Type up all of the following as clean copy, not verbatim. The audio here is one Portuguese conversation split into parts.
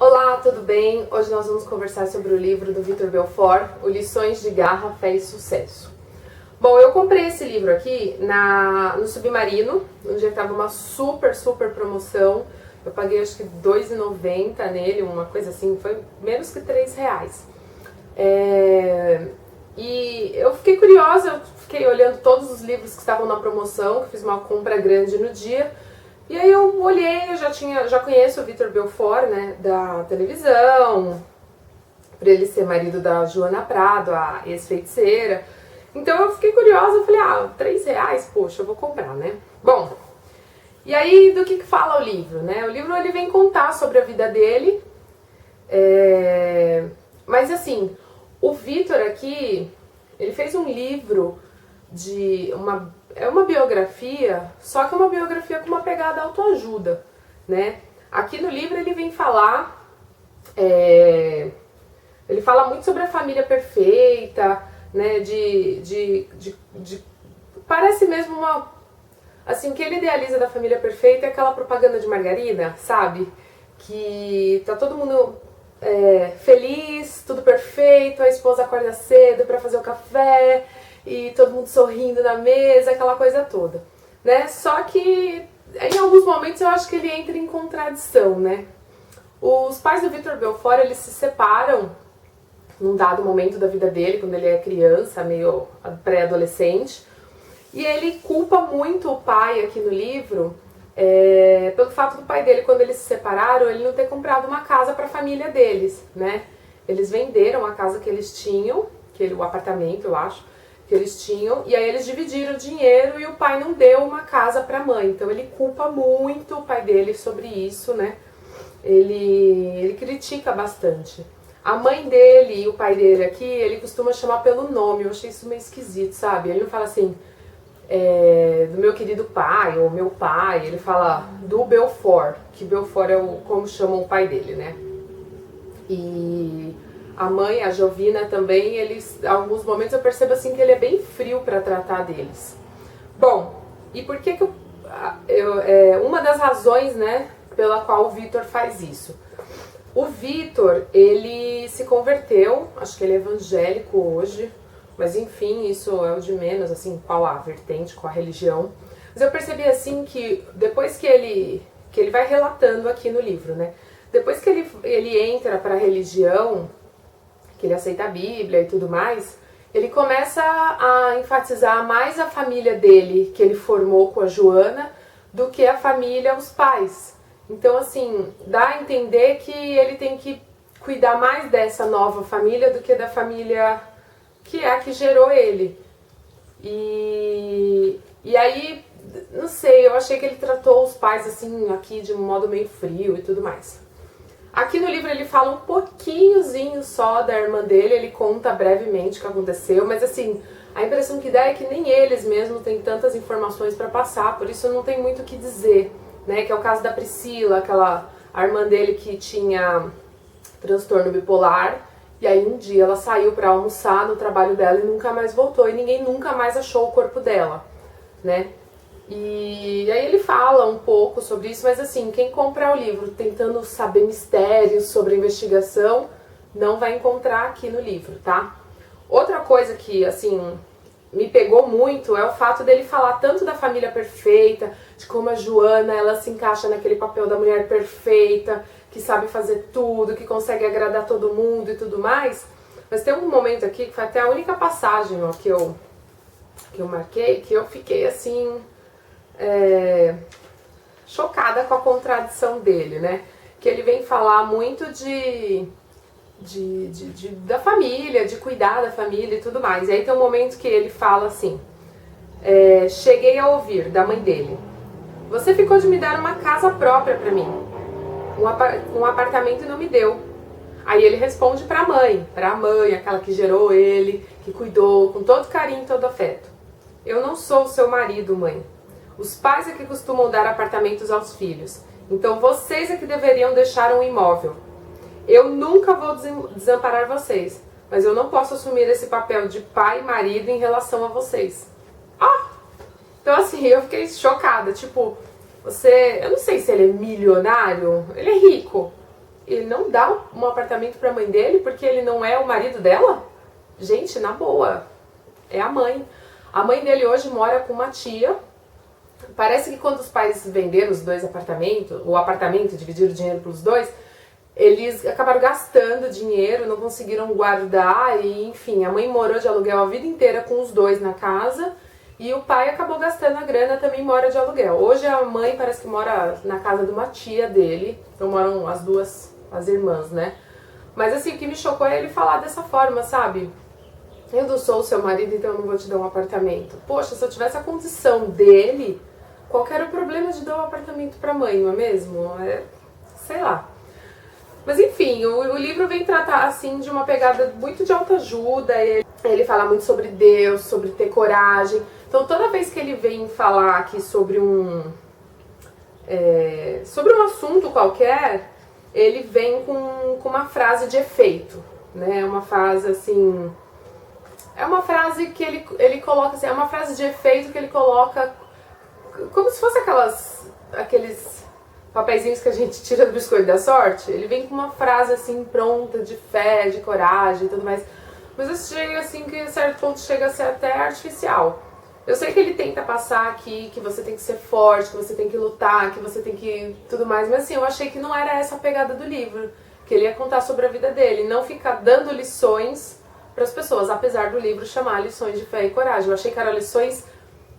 Olá, tudo bem? Hoje nós vamos conversar sobre o livro do Vitor Belfort, o Lições de Garra, Fé e Sucesso. Bom, eu comprei esse livro aqui no Submarino, onde estava uma super promoção. Eu paguei acho que R$2,90 nele, uma coisa assim, foi menos que R$3. E eu fiquei curiosa, eu fiquei olhando todos os livros que estavam na promoção, que fiz uma compra grande no dia. E aí eu olhei, eu já conheço o Vitor Belfort, né, da televisão, por ele ser marido da Joana Prado, a ex-feiticeira. Então eu fiquei curiosa, eu falei, R$3, poxa, eu vou comprar, né? Bom, e aí do que fala o livro, né? O livro ele vem contar sobre a vida dele, mas assim, o Vitor aqui, ele fez um livro é uma biografia, só que é uma biografia com uma pegada autoajuda, né? Aqui no livro ele vem falar, ele fala muito sobre a família perfeita, né? Parece mesmo assim, o que ele idealiza da família perfeita é aquela propaganda de margarina, sabe? Que tá todo mundo feliz, tudo perfeito, a esposa acorda cedo pra fazer o café e todo mundo sorrindo na mesa, aquela coisa toda, né? Só que em alguns momentos eu acho que ele entra em contradição, né? Os pais do Vitor Belfort, eles se separam num dado momento da vida dele, quando ele é criança, meio pré-adolescente, e ele culpa muito o pai aqui no livro pelo fato do pai dele, quando eles se separaram, ele não ter comprado uma casa para a família deles, né? Eles venderam a casa que eles tinham, o apartamento, eu acho, que eles tinham, e aí eles dividiram o dinheiro e o pai não deu uma casa para a mãe. Então ele culpa muito o pai dele sobre isso, né? Ele critica bastante. A mãe dele e o pai dele aqui, ele costuma chamar pelo nome. Eu achei isso meio esquisito, sabe? Ele não fala assim, do meu querido pai ou meu pai, ele fala do Belfort, que Belfort é como chamam o pai dele, né? E a mãe, a Jovina também, em alguns momentos eu percebo assim que ele é bem frio para tratar deles. Bom, e por que uma das razões, né, pela qual o Vitor faz isso? O Vitor, ele se converteu, acho que ele é evangélico hoje, mas enfim, isso é o de menos, assim, qual a vertente, qual a religião. Mas eu percebi assim que depois que ele vai relatando aqui no livro, né, depois que ele entra para a religião, que ele aceita a Bíblia e tudo mais, ele começa a enfatizar mais a família dele, que ele formou com a Joana, do que a família, os pais. Então, assim, dá a entender que ele tem que cuidar mais dessa nova família do que da família que é a que gerou ele. E aí, não sei, eu achei que ele tratou os pais, assim, aqui de um modo meio frio e tudo mais. Aqui no livro ele fala um pouquinhozinho só da irmã dele, ele conta brevemente o que aconteceu, mas assim, a impressão que dá é que nem eles mesmos têm tantas informações para passar, por isso não tem muito o que dizer, né? Que é o caso da Priscila, a irmã dele que tinha transtorno bipolar, e aí um dia ela saiu para almoçar no trabalho dela e nunca mais voltou, e ninguém nunca mais achou o corpo dela, né? E aí ele fala um pouco sobre isso, mas assim, quem comprar o livro tentando saber mistérios sobre a investigação, não vai encontrar aqui no livro, tá? Outra coisa que, assim, me pegou muito é o fato dele falar tanto da família perfeita, de como a Joana, ela se encaixa naquele papel da mulher perfeita, que sabe fazer tudo, que consegue agradar todo mundo e tudo mais. Mas tem um momento aqui, que foi até a única passagem ó, que eu marquei, que eu fiquei assim... chocada com a contradição dele, né? Que ele vem falar muito da família, de cuidar da família e tudo mais. E aí tem um momento que ele fala assim, cheguei a ouvir da mãe dele, você ficou de me dar uma casa própria pra mim, um apartamento e não me deu. Aí ele responde pra mãe, aquela que gerou ele, que cuidou com todo carinho e todo afeto. Eu não sou o seu marido, mãe. Os pais é que costumam dar apartamentos aos filhos, então vocês é que deveriam deixar um imóvel. Eu nunca vou desamparar vocês, mas eu não posso assumir esse papel de pai e marido em relação a vocês. Então assim, eu fiquei chocada, tipo, eu não sei se ele é milionário, ele é rico, ele não dar um apartamento pra mãe dele porque ele não é o marido dela? Gente, na boa, é a mãe. A mãe dele hoje mora com uma tia. Parece que quando os pais venderam os dois apartamentos, o apartamento, dividiram o dinheiro pelos dois, eles acabaram gastando dinheiro, não conseguiram guardar e, enfim, a mãe morou de aluguel a vida inteira com os dois na casa e o pai acabou gastando a grana, também mora de aluguel. Hoje a mãe parece que mora na casa de uma tia dele, então moram as duas, as irmãs, né? Mas assim, o que me chocou é ele falar dessa forma, sabe? Eu não sou o seu marido, então eu não vou te dar um apartamento. Poxa, se eu tivesse a condição dele, qual que era o problema de dar um apartamento pra mãe, não é mesmo? Sei lá. Mas enfim, o livro vem tratar assim de uma pegada muito de autoajuda, ele fala muito sobre Deus, sobre ter coragem. Então toda vez que ele vem falar aqui sobre um assunto qualquer, ele vem com uma frase de efeito, né? Uma frase assim... É uma frase que ele coloca assim, é uma frase de efeito que ele coloca como se fosse aqueles papeizinhos que a gente tira do biscoito da sorte. Ele vem com uma frase assim pronta, de fé, de coragem e tudo mais. Mas eu achei assim que a certo ponto chega a ser até artificial. Eu sei que ele tenta passar aqui que você tem que ser forte, que você tem que lutar, que você tem que tudo mais, mas assim, eu achei que não era essa a pegada do livro, que ele ia contar sobre a vida dele, não ficar dando lições para as pessoas, apesar do livro chamar Lições de Fé e Coragem. Eu achei que eram lições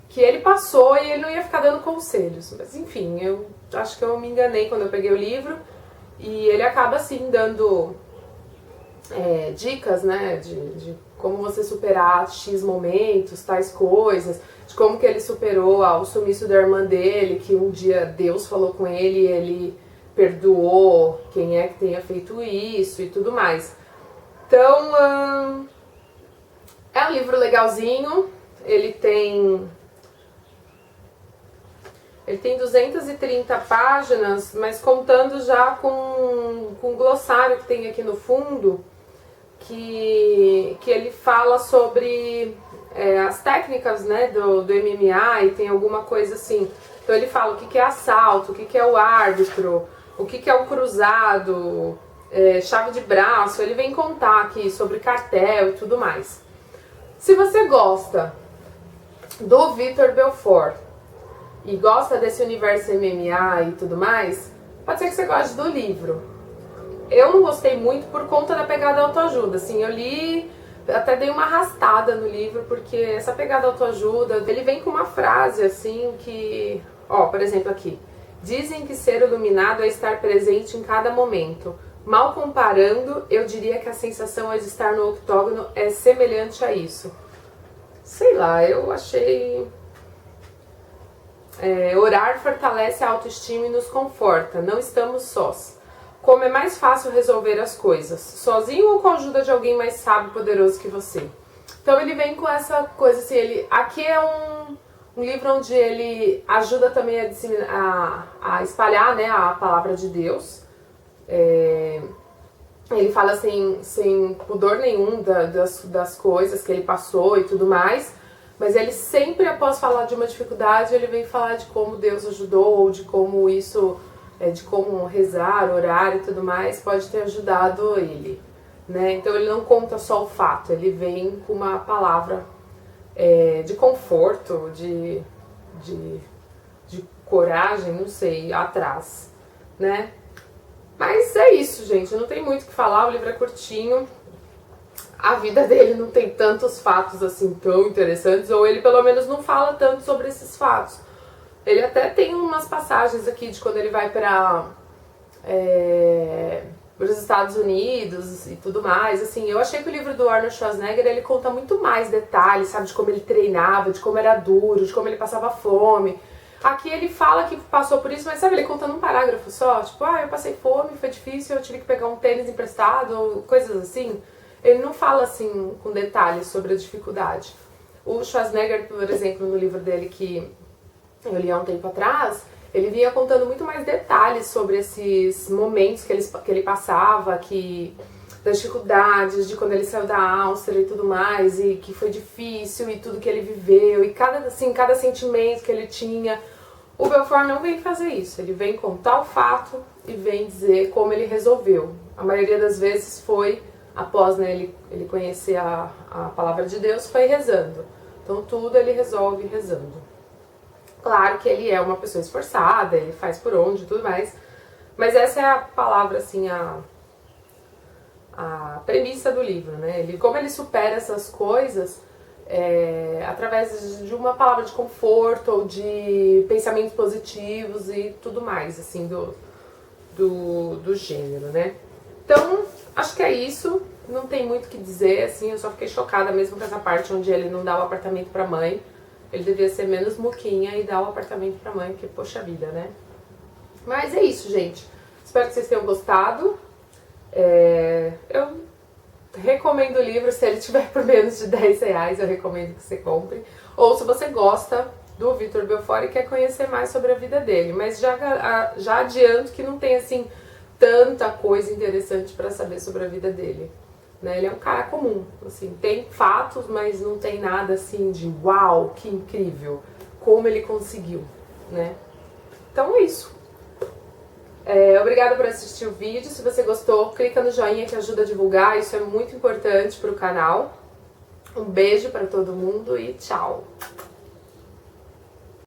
que ele passou e ele não ia ficar dando conselhos. Mas enfim, eu acho que eu me enganei quando eu peguei o livro. E ele acaba assim dando dicas, né, de como você superar X momentos, tais coisas, de como que ele superou o sumiço da irmã dele, que um dia Deus falou com ele e ele perdoou quem é que tenha feito isso e tudo mais. Então, é um livro legalzinho, ele tem 230 páginas, mas contando já com o glossário que tem aqui no fundo, que ele fala sobre as técnicas, né, do MMA, e tem alguma coisa assim. Então ele fala o que é assalto, o que é o árbitro, o que é o cruzado, chave de braço. Ele vem contar aqui sobre cartel e tudo mais. Se você gosta do Vitor Belfort e gosta desse universo MMA e tudo mais, pode ser que você goste do livro. Eu não gostei muito por conta da pegada autoajuda, assim, eu li, até dei uma arrastada no livro, porque essa pegada autoajuda, ele vem com uma frase, assim, que, por exemplo aqui, dizem que ser iluminado é estar presente em cada momento. Mal comparando, eu diria que a sensação de estar no octógono é semelhante a isso. Sei lá, eu achei... orar fortalece a autoestima e nos conforta, não estamos sós. Como é mais fácil resolver as coisas, sozinho ou com a ajuda de alguém mais sábio e poderoso que você. Então ele vem com essa coisa assim, aqui é um livro onde ele ajuda também a espalhar, né, a palavra de Deus. Ele fala sem pudor nenhum das coisas que ele passou e tudo mais. Mas ele sempre, após falar de uma dificuldade, ele vem falar de como Deus ajudou, ou de como isso, de como rezar, orar e tudo mais, pode ter ajudado ele, né? Então ele não conta só o fato, ele vem com uma palavra de conforto, de coragem, não sei, atrás, né? Mas é isso, gente, não tem muito o que falar, o livro é curtinho. A vida dele não tem tantos fatos assim tão interessantes, ou ele pelo menos não fala tanto sobre esses fatos. Ele até tem umas passagens aqui de quando ele vai para os Estados Unidos e tudo mais. Assim, eu achei que o livro do Arnold Schwarzenegger, ele conta muito mais detalhes, sabe, de como ele treinava, de como era duro, de como ele passava fome. Aqui ele fala que passou por isso, mas sabe, ele conta num parágrafo só, tipo, eu passei fome, foi difícil, eu tive que pegar um tênis emprestado, coisas assim. Ele não fala assim com detalhes sobre a dificuldade. O Schwarzenegger, por exemplo, no livro dele que eu li há um tempo atrás, ele vinha contando muito mais detalhes sobre esses momentos que ele passava, das dificuldades, de quando ele saiu da Áustria e tudo mais, e que foi difícil, e tudo que ele viveu, e cada sentimento que ele tinha. O Belfort não vem fazer isso, ele vem contar o fato e vem dizer como ele resolveu. A maioria das vezes foi após, né, ele conhecer a palavra de Deus, foi rezando. Então tudo ele resolve rezando. Claro que ele é uma pessoa esforçada, ele faz por onde e tudo mais, mas essa é a palavra, assim, a premissa do livro, né? Como ele supera essas coisas através de uma palavra de conforto ou de pensamentos positivos e tudo mais, assim, do gênero, né? Então, acho que é isso, não tem muito o que dizer, assim, eu só fiquei chocada mesmo com essa parte onde ele não dá o apartamento pra mãe. Ele devia ser menos muquinha e dar o apartamento pra mãe, porque, poxa vida, né? Mas é isso, gente. Espero que vocês tenham gostado. Eu recomendo o livro, se ele tiver por menos de 10 reais, eu recomendo que você compre. Ou se você gosta do Vitor Belfort e quer conhecer mais sobre a vida dele. Mas já adianto que não tem, assim, tanta coisa interessante para saber sobre a vida dele. Né? Ele é um cara comum, assim, tem fatos, mas não tem nada assim de uau, que incrível, como ele conseguiu, né? Então é isso. Obrigada por assistir o vídeo. Se você gostou, clica no joinha que ajuda a divulgar, isso é muito importante para o canal. Um beijo para todo mundo e tchau!